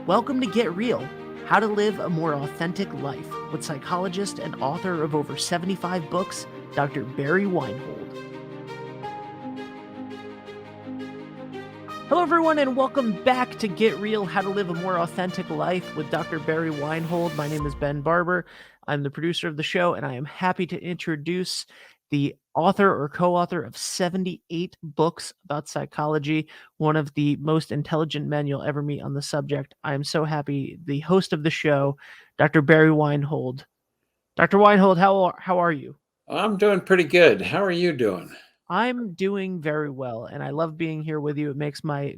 Welcome to Get Real, How to Live a More Authentic Life, with psychologist and author of over 75 books, Dr. Barry Weinhold. Hello, everyone, and welcome back to Get Real, How to Live a More Authentic Life with Dr. Barry Weinhold. My name is Ben Barber. I'm the producer of the show, and I am happy to introduce the author or co-author of 78 books about psychology, one of the most intelligent men you'll ever meet on the subject. I am so happy. The host of the show, Dr. Barry Weinhold. Dr. Weinhold, how are you? I'm doing pretty good. How are you doing? I'm doing very well, and I love being here with you. It makes my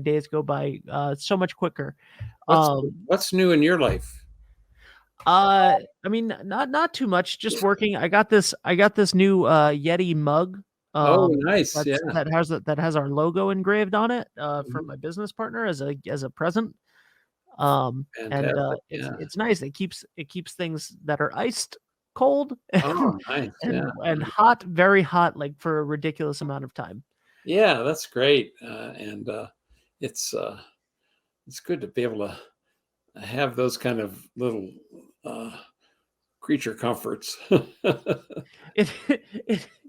days go by so much quicker. What's new in your life? I mean, not too much, just working. I got this new Yeti mug Oh, nice. Yeah. that has our logo engraved on it from Mhm. my business partner as a present. And Fantastic. Yeah. it's nice. It keeps things that are iced cold Oh, nice. Yeah. and hot, very hot, like for a ridiculous amount of time. Yeah, that's great. And it's it's good to be able to have those kind of little uh, creature comforts.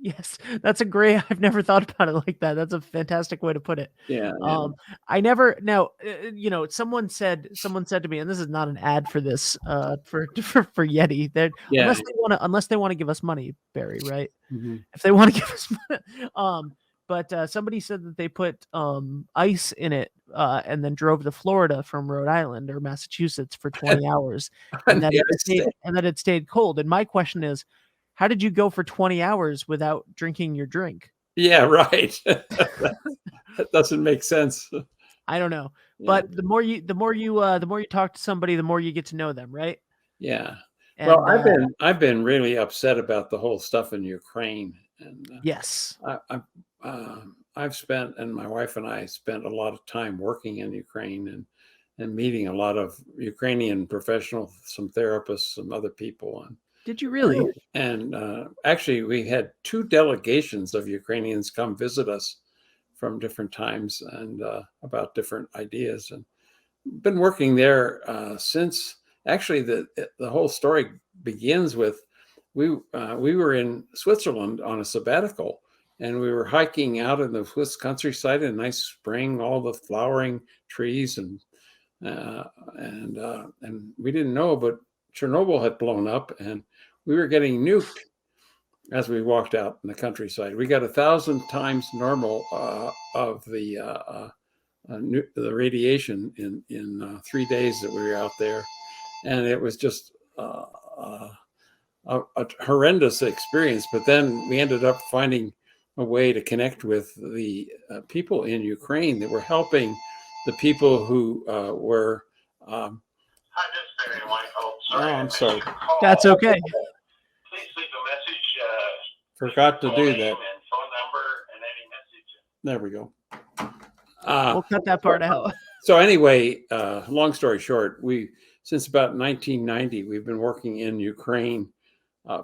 Yes, that's a great. I've never thought about it like that. That's a fantastic way to put it. Yeah. Yeah. I never now. Someone said to me, and this is not an ad for this. For Yeti, that Yeah. unless they want to give us money, Barry, right? Mhm. If they want to give us money, but somebody said that they put ice in it and then drove to Florida from Rhode Island or Massachusetts for 20 hours, and And that the it ice stayed thing. cold. And my question is, how did you go for 20 hours without drinking your drink? Yeah, right. That doesn't make sense. I don't know. Yeah. But the more you talk to somebody, the more you get to know them, right? Yeah. Well, And I've been really upset about the whole stuff in Ukraine, and yes. I've spent, and my wife and I spent a lot of time working in Ukraine and meeting a lot of Ukrainian professionals, some therapists, some other people, Did you really? and actually we had two delegations of Ukrainians come visit us from different times and about different ideas, and been working there since. Actually, the whole story begins with we were in Switzerland on a sabbatical, and we were hiking out in the Swiss countryside in a nice spring, all the flowering trees, uh, and we didn't know, but Chernobyl had blown up, and we were getting nuked as we walked out in the countryside. We got 1,000 times normal of the radiation in 3 days that we were out there, and it was just a horrendous experience. But then we ended up finding a way to connect with the people in Ukraine that were helping the people who were. Hi, this is Barry Weinhold. Sorry, I'm sorry. That's okay. Please leave a message. Forgot to do that. And phone number and any message. There we go. We'll cut that part out. So anyway, long story short, since about 1990, we've been working in Ukraine,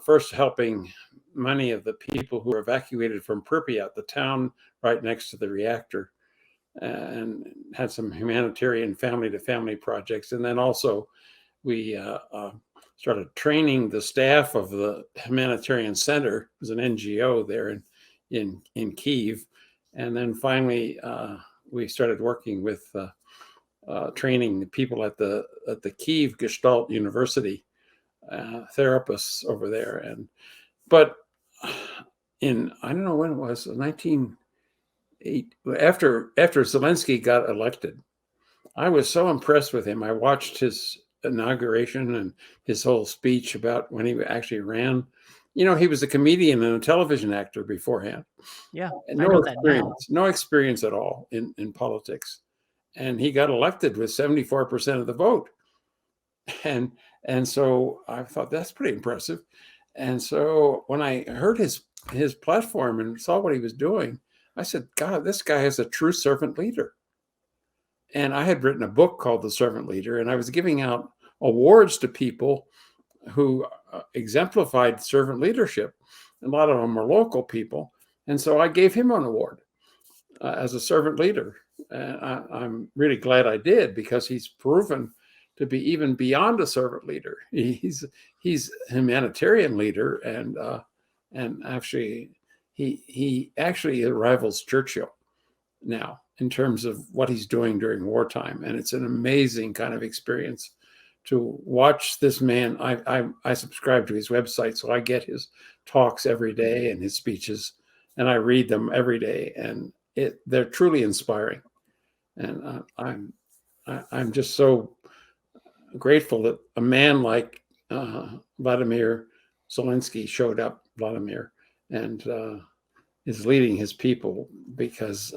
first helping many of the people who were evacuated from Pripyat, the town right next to the reactor, and had some humanitarian family-to-family projects. And then also we started training the staff of the humanitarian center. It was an NGO there in Kyiv. And then finally, we started working with training the people at the Kyiv Gestalt University, therapists over there. But in, I don't know when it was, 1908, after Zelensky got elected, I was so impressed with him. I watched his inauguration and his whole speech about when he actually ran. You know, he was a comedian and a television actor beforehand. Yeah, And I know that now. no experience at all in politics. And he got elected with 74% of the vote. And so I thought that's pretty impressive. And so when I heard his platform and saw what he was doing, I said, God, this guy is a true servant leader. And I had written a book called The Servant Leader, and I was giving out awards to people who exemplified servant leadership. A lot of them were local people. And so I gave him an award as a servant leader. I'm really glad I did, because he's proven to be even beyond a servant leader. He's a humanitarian leader, and actually he actually rivals Churchill now in terms of what he's doing during wartime, and it's an amazing kind of experience to watch this man. I subscribe to his website, so I get his talks every day and his speeches, and I read them every day, and they're truly inspiring. And I'm just so grateful that a man like Vladimir Zelensky showed up, and is leading his people, because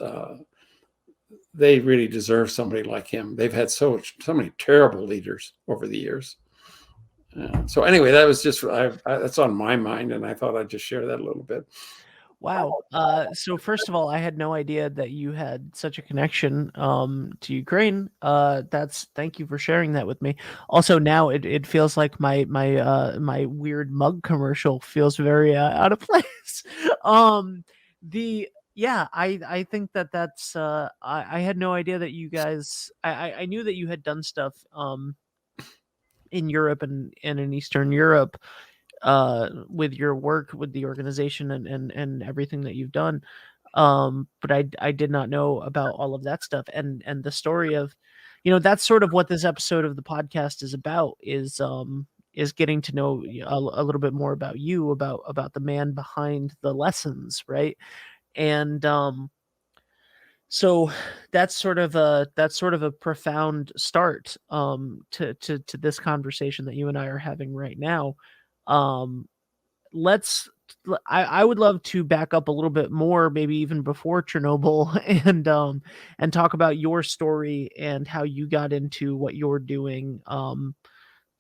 they really deserve somebody like him. They've had so many terrible leaders over the years. So anyway, that was just that's on my mind, and I thought I'd just share that a little bit. Wow. So first of all, I had no idea that you had such a connection to Ukraine. Thank you for sharing that with me. Also, now it feels like my weird mug commercial feels very out of place. The Yeah, I think that's I had no idea that you guys I knew that you had done stuff in Europe and in Eastern Europe with your work with the organization and everything that you've done. But I did not know about all of that stuff, and the story of, that's sort of what this episode of the podcast is about, is getting to know a little bit more about you, about the man behind the lessons, right? And so that's sort of a profound start to this conversation that you and I are having right now. um let's I would love to back up a little bit more, maybe even before Chernobyl, and talk about your story and how you got into what you're doing,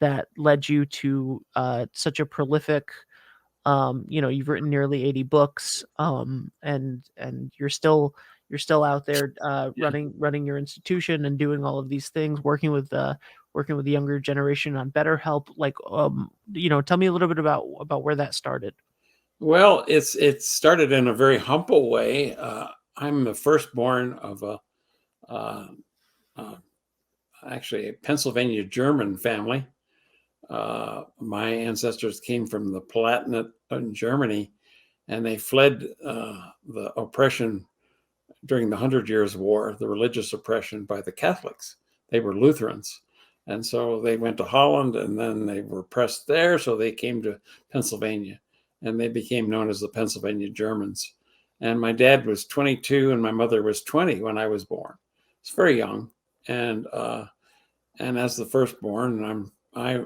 that led you to such a prolific, you've written nearly 80 books, and you're still out there running your institution and doing all of these things, working with the younger generation on better help. Like, tell me a little bit about where that started. Well, it started in a very humble way. I'm the firstborn of uh, uh, actually a Pennsylvania German family. My ancestors came from the Palatinate in Germany, and they fled the oppression during the Hundred Years' War, the religious oppression by the Catholics. They were Lutherans. And so they went to Holland, and then they were pressed there. So they came to Pennsylvania, and they became known as the Pennsylvania Germans. And my dad was 22 and my mother was 20 when I was born. It's very young. And as the firstborn, I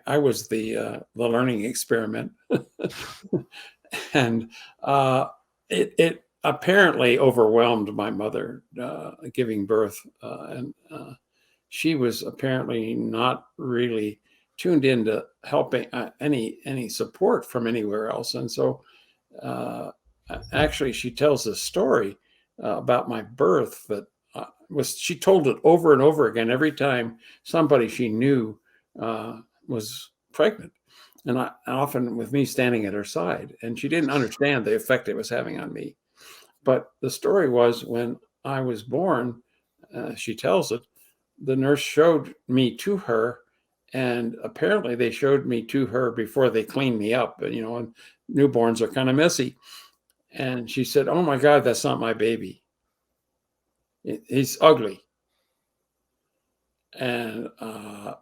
was the learning experiment. And it apparently overwhelmed my mother giving birth, and she was apparently not really tuned into helping any support from anywhere else. And so actually she tells this story about my birth that she told it over and over again every time somebody she knew was pregnant, and often with me standing at her side, and she didn't understand the effect it was having on me. But the story was, when I was born, she tells it, the nurse showed me to her, and apparently they showed me to her before they cleaned me up. And newborns are kind of messy. And she said, "Oh my God, that's not my baby. He's ugly." And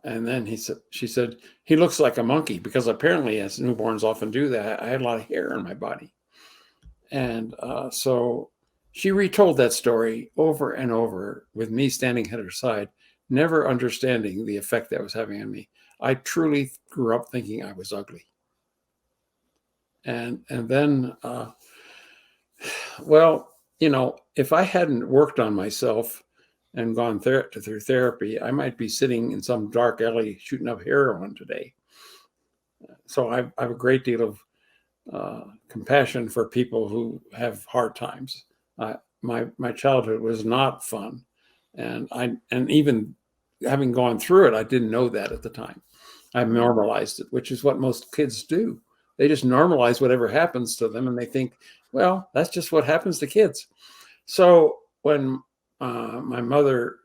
then she said, "He looks like a monkey," because apparently, as newborns often do, that I had a lot of hair on my body. And so she retold that story over and over with me standing at her side, never understanding the effect that was having on me. I truly grew up thinking I was ugly. And then, well, if I hadn't worked on myself and gone through therapy, I might be sitting in some dark alley shooting up heroin today. So I have a great deal of compassion for people who have hard times. My childhood was not fun, and even having gone through it, I didn't know that at the time. I've normalized it, which is what most kids do. They just normalize whatever happens to them, and they think, well, that's just what happens to kids. So when my mother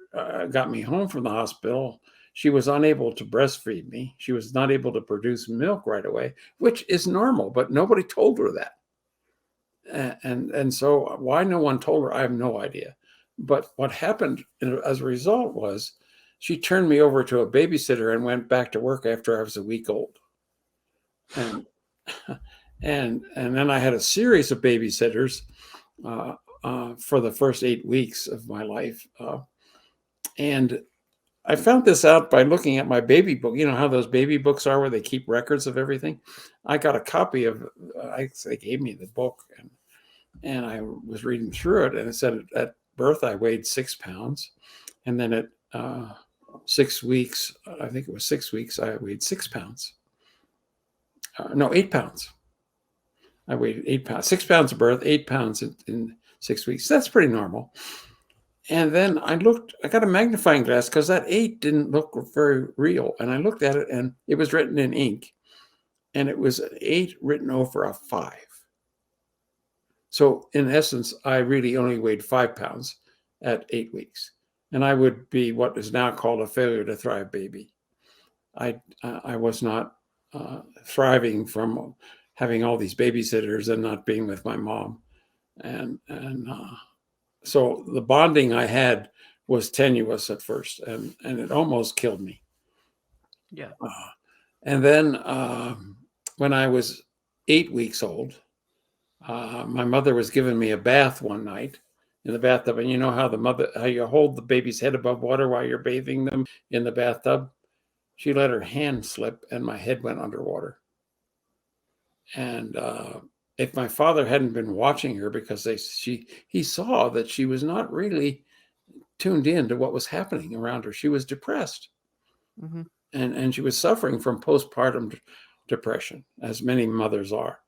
got me home from the hospital, she was unable to breastfeed me. She was not able to produce milk right away, which is normal, but nobody told her that. And so why no one told her, I have no idea. But what happened as a result was she turned me over to a babysitter and went back to work after I was a week old. And and then I had a series of babysitters for the first 8 weeks of my life. And I found this out by looking at my baby book. You know how those baby books are where they keep records of everything? I got a copy of, they gave me the book, and I was reading through it, and it said at birth I weighed 6 pounds. And then at 6 weeks, I think it was 6 weeks, I weighed 6 pounds. No, 8 pounds. I weighed 8 pounds, 6 pounds at birth, 8 pounds in 6 weeks. That's pretty normal. And then I got a magnifying glass because that 8 didn't look very real. And I looked at it, and it was written in ink, and it was an 8 written over a 5. So in essence, I really only weighed 5 pounds at 8 weeks. And I would be what is now called a failure to thrive baby. I was not thriving from having all these babysitters and not being with my mom. And so the bonding I had was tenuous at first, and it almost killed me. Yeah. And then when I was 8 weeks old, my mother was giving me a bath one night in the bathtub. And you know how you hold the baby's head above water while you're bathing them in the bathtub? She let her hand slip, and my head went underwater. And if my father hadn't been watching her, because he saw that she was not really tuned in to what was happening around her. She was depressed. Mm-hmm. And she was suffering from postpartum depression, as many mothers are.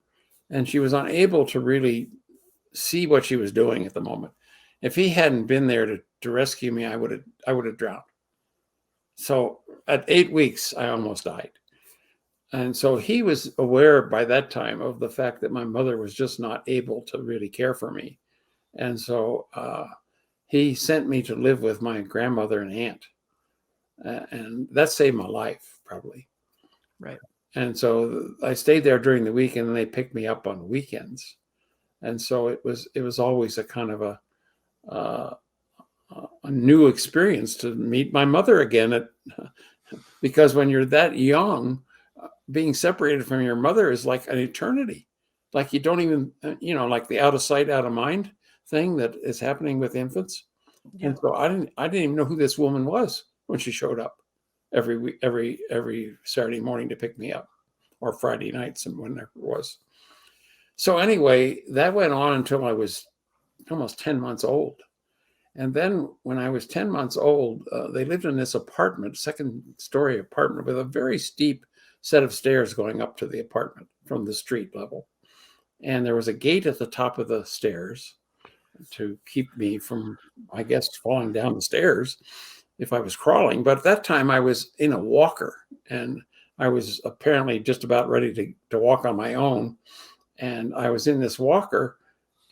And she was unable to really see what she was doing at the moment. If he hadn't been there to rescue me, I would have drowned. So at 8 weeks, I almost died. And so he was aware by that time of the fact that my mother was just not able to really care for me. And so he sent me to live with my grandmother and aunt. And that saved my life, probably. Right. And so I stayed there during the week, and then they picked me up on weekends. And so it was always a kind of a new experience to meet my mother again. Because when you're that young, being separated from your mother is like an eternity. Like you don't even, like the out of sight, out of mind thing that is happening with infants. Yeah. And so I didn't even know who this woman was when she showed up every week, every Saturday morning to pick me up, or Friday nights, and whenever it was. So anyway, that went on until I was almost 10 months old. And then when I was 10 months old, they lived in this apartment, second-story apartment, with a very steep set of stairs going up to the apartment from the street level. And there was a gate at the top of the stairs to keep me from, I guess, falling down the stairs if I was crawling. But at that time, I was in a walker, and I was apparently just about ready to walk on my own. And I was in this walker,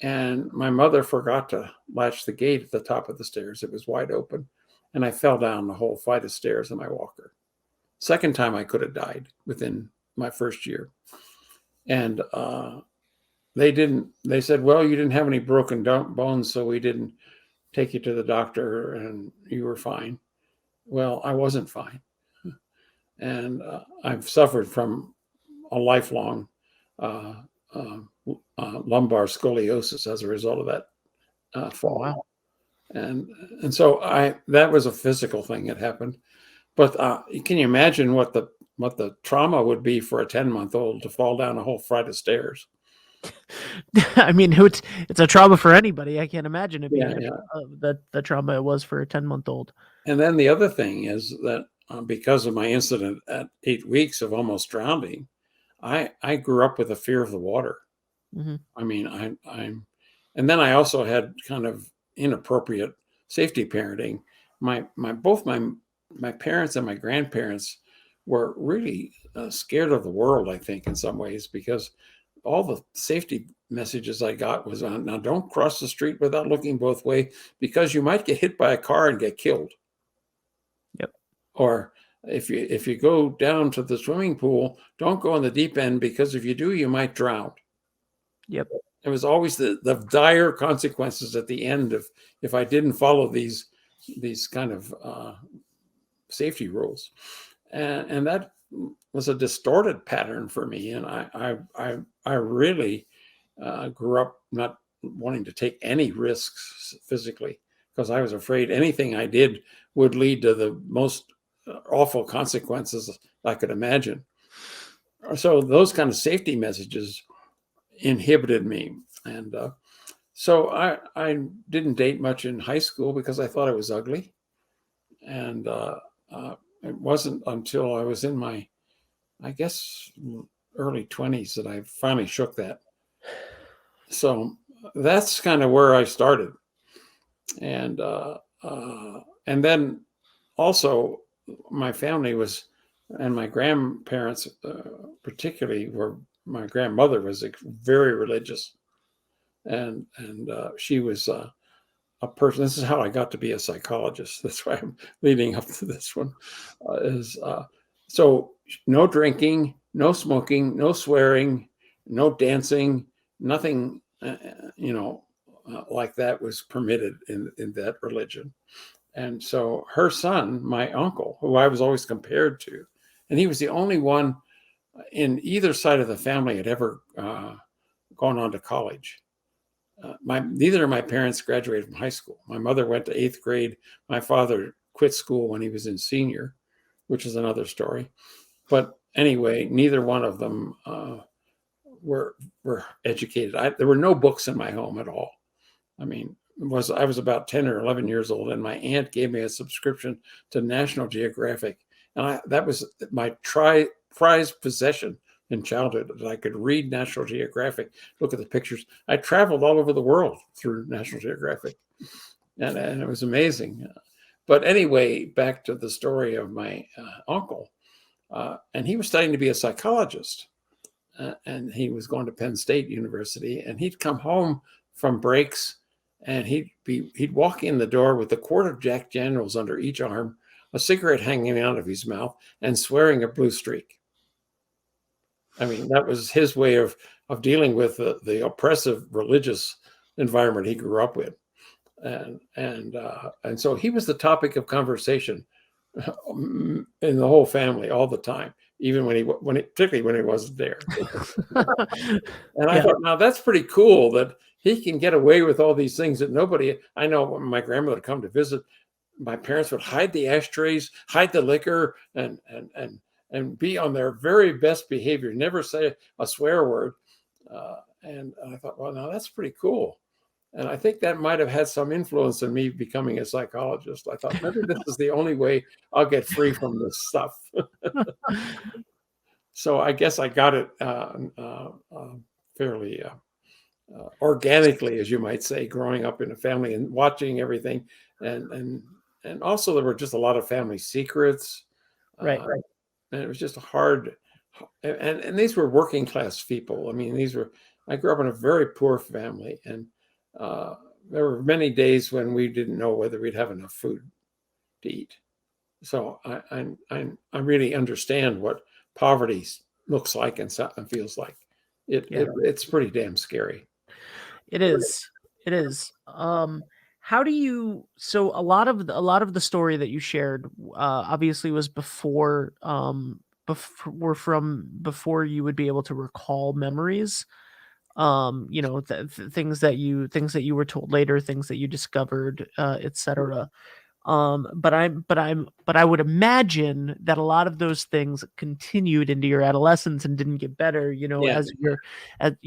and my mother forgot to latch the gate at the top of the stairs. It was wide open, and I fell down the whole flight of stairs in my walker. Second time I could have died within my first year. And they said, well, you didn't have any broken bones, so we didn't take you to the doctor, and you were fine. Well, I wasn't fine. And I've suffered from a lifelong lumbar scoliosis as a result of that fall. Wow. And so that was a physical thing that happened. But can you imagine what the trauma would be for a 10-month-old to fall down a whole flight of stairs? I mean, it's a trauma for anybody. I can't imagine the trauma it was for a 10-month-old. And then the other thing is that because of my incident at 8 weeks of almost drowning, I grew up with a fear of the water. Mm-hmm. I mean, and then I also had kind of inappropriate safety parenting. Both my parents and my grandparents were really scared of the world, I think, in some ways, because all the safety messages I got was on, now don't cross the street without looking both ways because you might get hit by a car and get killed. Yep. Or if you go down to the swimming pool, don't go in the deep end because if you do, you might drown. Yep. It was always the dire consequences at the end of if I didn't follow these kind of safety rules, and that was a distorted pattern for me. And I really grew up not wanting to take any risks physically because I was afraid anything I did would lead to the most awful consequences I could imagine. So those kind of safety messages inhibited me. And so I didn't date much in high school because I thought I was ugly. And it wasn't until I was in my, I guess, early 20s that I finally shook that. So that's kind of where I started. And then also my family was, and my grandparents particularly, were, my grandmother was very religious. And she was a person. This is how I got to be a psychologist. That's why I'm leading up to this one. So no drinking, no smoking, no swearing, no dancing, nothing, like that was permitted in that religion. And so her son, my uncle, who I was always compared to, and he was the only one in either side of the family had ever gone on to college. Neither of my parents graduated from high school. My mother went to 8th grade. My father quit school when he was in senior, which is another story. But anyway, neither one of them were educated. There were no books in my home at all. I mean, I was about 10 or 11 years old, and my aunt gave me a subscription to National Geographic, and that was my prized possession in childhood, that I could read National Geographic, look at the pictures. I traveled all over the world through National Geographic, and it was amazing. But anyway, back to the story of my uncle, and he was studying to be a psychologist, and he was going to Penn State University, and he'd come home from breaks, and he'd walk in the door with a quart of Jack Daniels under each arm, a cigarette hanging out of his mouth, and swearing a blue streak. I mean, that was his way of dealing with the oppressive religious environment he grew up with, and so he was the topic of conversation in the whole family all the time, even particularly when he wasn't there. And I thought, now that's pretty cool that he can get away with all these things that nobody. I know when my grandmother would come to visit, my parents would hide the ashtrays, hide the liquor, and be on their very best behavior, never say a swear word. And I thought, well, now that's pretty cool. And I think that might have had some influence in me becoming a psychologist. I thought maybe this is the only way I'll get free from this stuff. So I guess I got it fairly organically, as you might say, growing up in a family and watching everything. And also there were just a lot of family secrets. Right. And it was just hard. And these were working class people. I mean, I grew up in a very poor family, and there were many days when we didn't know whether we'd have enough food to eat. So I really understand what poverty looks like and feels like. It's pretty damn scary. It is. It is. How do you? So a lot of the story that you shared, obviously, was before before you would be able to recall memories. Things that you were told later, things that you discovered, etc. But I would imagine that a lot of those things continued into your adolescence and didn't get better, Yeah. as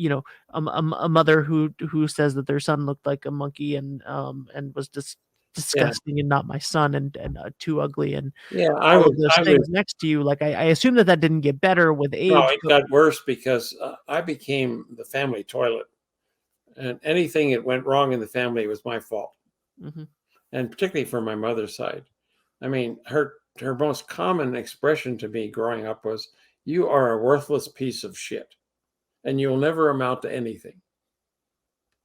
a mother who says that their son looked like a monkey and was disgusting and not my son and too ugly and Yeah, all of those things next to you. Like I assume that didn't get better with age. No, it got worse because I became the family toilet, and anything that went wrong in the family was my fault. Mm-hmm. And particularly from my mother's side. I mean, her most common expression to me growing up was, "You are a worthless piece of shit, and you'll never amount to anything."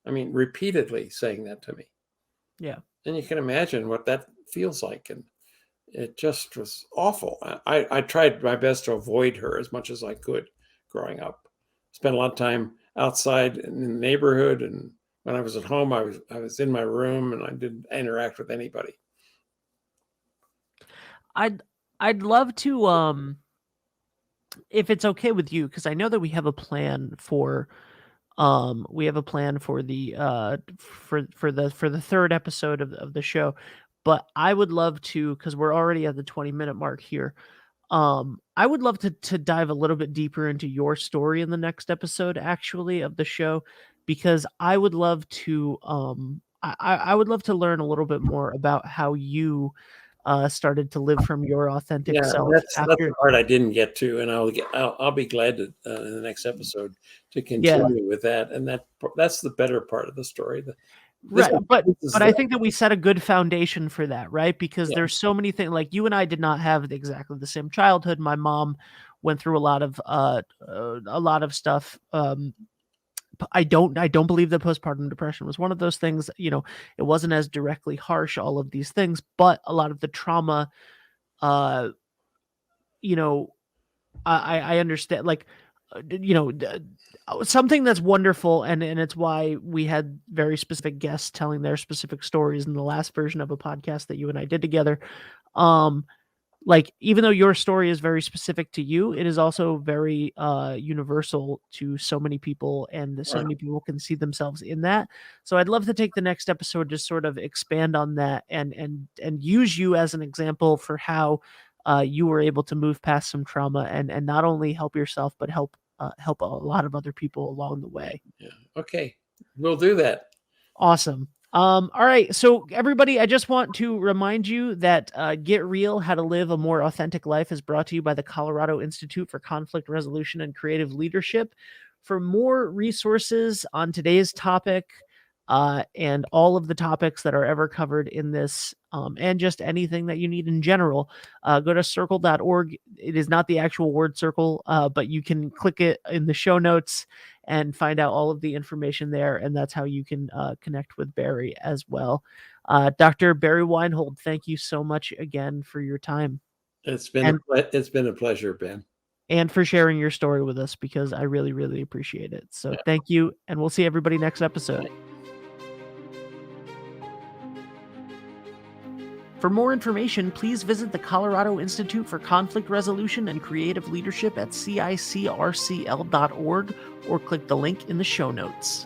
I mean, repeatedly saying that to me. Yeah. And you can imagine what that feels like. And it just was awful. I tried my best to avoid her as much as I could growing up. Spent a lot of time outside in the neighborhood, and when I was at home, I was in my room and I didn't interact with anybody. I'd I'd love to if it's okay with you, because I know that we have a plan for the for the third episode of the show, but I would love to, because we're already at the 20-minute mark here. I would love to dive a little bit deeper into your story in the next episode, actually, of the show, because I would love to I would love to learn a little bit more about how you started to live from your authentic Yeah, self that's the after. part I didn't get to, and I'll be glad to in the next episode to Yeah. continue with that. And that's the better part of the story. This Right, but this is but I think that we set a good foundation for that, right? Because yeah, there's so many things, like, you and I did not have exactly the same childhood. My mom went through a lot of stuff. I don't believe that postpartum depression was one of those things. It wasn't as directly harsh, all of these things, but a lot of the trauma, uh, you know, I understand, like, something that's wonderful, and it's why we had very specific guests telling their specific stories in the last version of a podcast that you and I did together. Um, like, even though your story is very specific to you, it is also very universal to so many people, and so right. many people can see themselves in that. So I'd love to take the next episode to sort of expand on that, and use you as an example for how you were able to move past some trauma, and not only help yourself, but help a lot of other people along the way. Yeah. Okay, we'll do that. Awesome. All right. So, everybody, I just want to remind you that Get Real: How to Live a More Authentic Life is brought to you by the Colorado Institute for Conflict Resolution and Creative Leadership. For more resources on today's topic, and all of the topics that are ever covered in this, and just anything that you need in general, go to circle.org. It is not the actual word circle, but you can click it in the show notes and find out all of the information there. And that's how you can connect with Barry as well. Dr. Barry Weinhold, thank you so much again for your time, and It's been a pleasure, Ben. for sharing your story with us, because I really, really appreciate it. So thank you, and we'll see everybody next episode. For more information, please visit the Colorado Institute for Conflict Resolution and Creative Leadership at CICRCL.org, or click the link in the show notes.